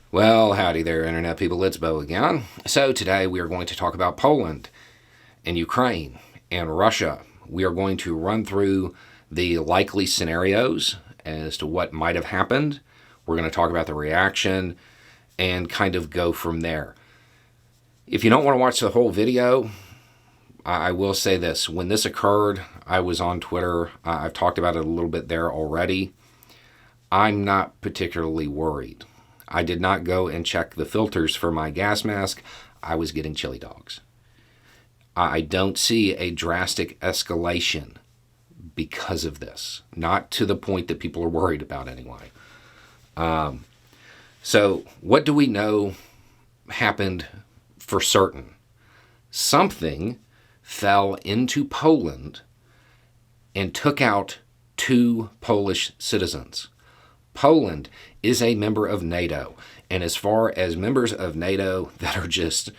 Well, howdy there, Internet people. It's Bo again. So, today we are going to talk about Poland and Ukraine and Russia. We are going to run through the likely scenarios as to what might have happened. We're going to talk about the reaction and kind of go from there. If you don't want to watch the whole video, I will say this. When this occurred, I was on Twitter. I've talked about it a little bit there already. I'm not particularly worried. I did not go and check the filters for my gas mask. I was getting chili dogs. I don't see a drastic escalation because of this. Not to the point that people are worried about anyway. So what do we know happened for certain? Something fell into Poland and took out 2 Polish citizens. Poland is a member of NATO, and as far as members of NATO that are just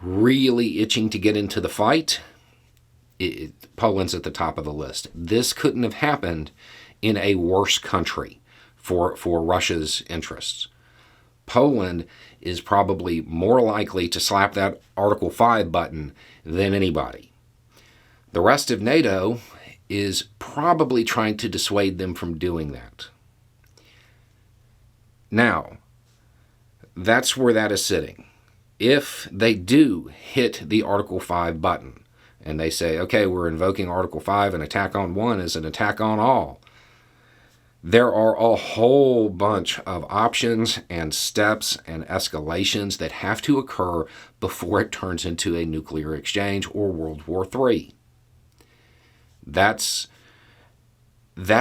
really itching to get into the fight, Poland's at the top of the list. This couldn't have happened in a worse country for Russia's interests. Poland is probably more likely to slap that Article 5 button than anybody. The rest of NATO is probably trying to dissuade them from doing that. Now, that's where that is sitting. If they do hit the Article 5 button, and they say, okay, we're invoking Article 5, an attack on one is an attack on all, there are a whole bunch of options and steps and escalations that have to occur before it turns into a nuclear exchange or World War III. That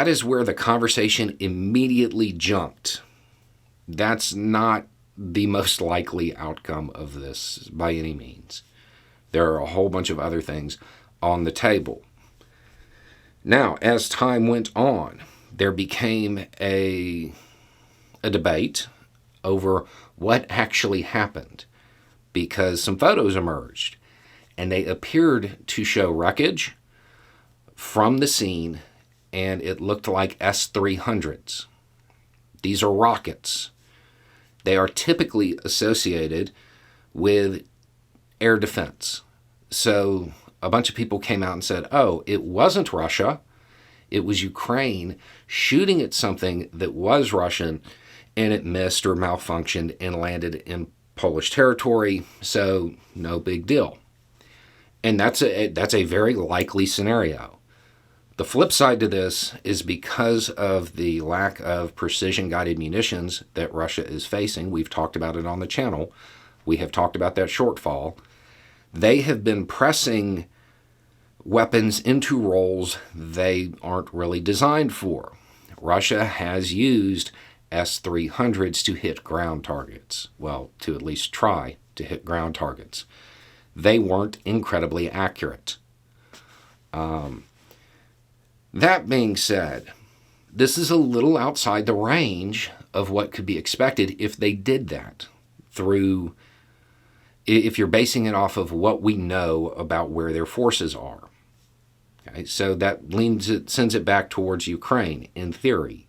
is where the conversation immediately jumped. That's not the most likely outcome of this by any means. There are a whole bunch of other things on the table. Now, as time went on, there became a debate over what actually happened because some photos emerged and they appeared to show wreckage from the scene, and it looked like S-300s. These are rockets. They are typically associated with air defense. So a bunch of people came out and said, oh, it wasn't Russia. It was Ukraine shooting at something that was Russian, and it missed or malfunctioned and landed in Polish territory, so no big deal. And that's a very likely scenario. The flip side to this is because of the lack of precision-guided munitions that Russia is facing. We've talked about it on the channel. We have talked about that shortfall. They have been pressing weapons into roles they aren't really designed for. Russia has used S-300s to hit ground targets. Well, to at least try to hit ground targets. They weren't incredibly accurate. That being said, this is a little outside the range of what could be expected if they did that if you're basing it off of what we know about where their forces are. Okay, so that sends it back towards Ukraine in theory.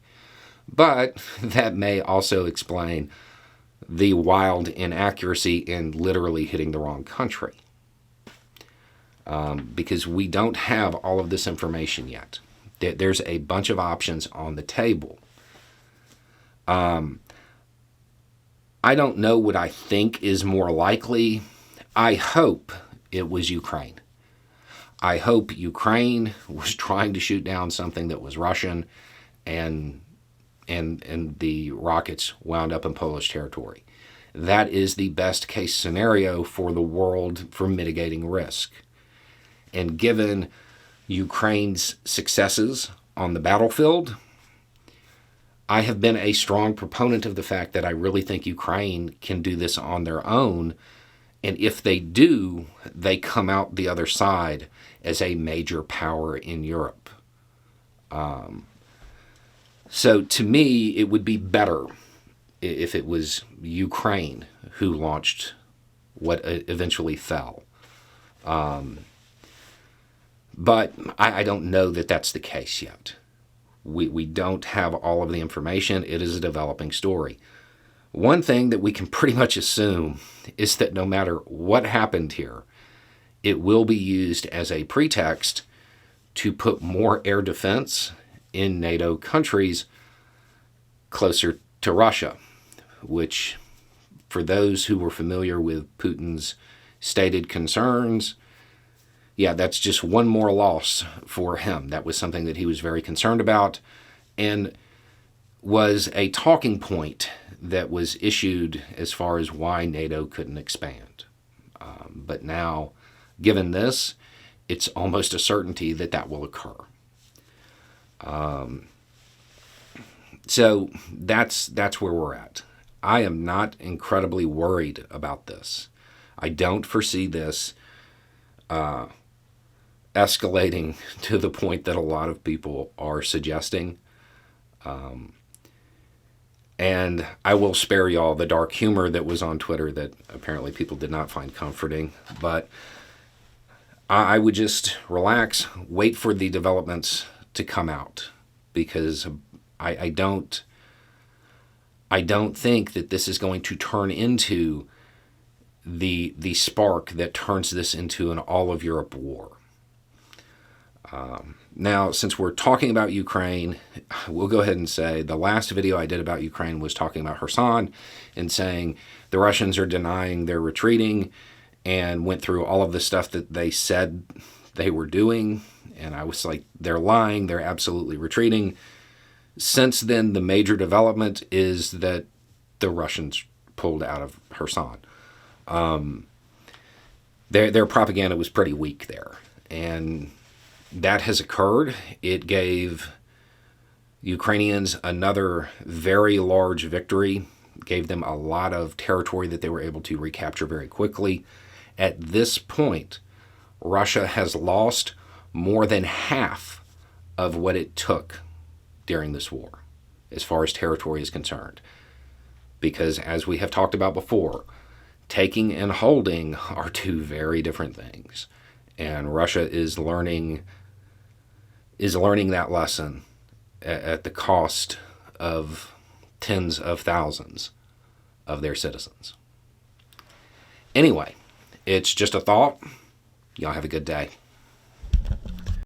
But that may also explain the wild inaccuracy in literally hitting the wrong country. Because we don't have all of this information yet. There's a bunch of options on the table. I don't know what I think is more likely. I hope it was Ukraine. I hope Ukraine was trying to shoot down something that was Russian, and the rockets wound up in Polish territory. That is the best case scenario for the world for mitigating risk. And given Ukraine's successes on the battlefield, I have been a strong proponent of the fact that I really think Ukraine can do this on their own. And if they do, they come out the other side as a major power in Europe. So to me, it would be better if it was Ukraine who launched what eventually fell. But I don't know that that's the case yet. We don't have all of the information. It is a developing story. One thing that we can pretty much assume is that no matter what happened here, it will be used as a pretext to put more air defense in NATO countries closer to Russia, which, for those who were familiar with Putin's stated concerns, yeah, that's just one more loss for him. That was something that he was very concerned about and was a talking point that was issued as far as why NATO couldn't expand. But now, given this, it's almost a certainty that that will occur. So that's where we're at. I am not incredibly worried about this. I don't foresee this escalating to the point that a lot of people are suggesting. And I will spare y'all the dark humor that was on Twitter that apparently people did not find comforting. But I would just relax, wait for the developments to come out, because I don't think that this is going to turn into the spark that turns this into an all of Europe war. Now, since we're talking about Ukraine, we'll go ahead and say the last video I did about Ukraine was talking about Kherson and saying the Russians are denying they're retreating, and went through all of the stuff that they said they were doing. And I was like, they're lying, they're absolutely retreating. Since then, the major development is that the Russians pulled out of Kherson. Their propaganda was pretty weak there. And that has occurred. It gave Ukrainians another very large victory, gave them a lot of territory that they were able to recapture very quickly. At this point, Russia has lost more than half of what it took during this war, as far as territory is concerned. Because, as we have talked about before, taking and holding are two very different things. And Russia is learning that lesson at the cost of tens of thousands of their citizens. Anyway, it's just a thought. Y'all have a good day.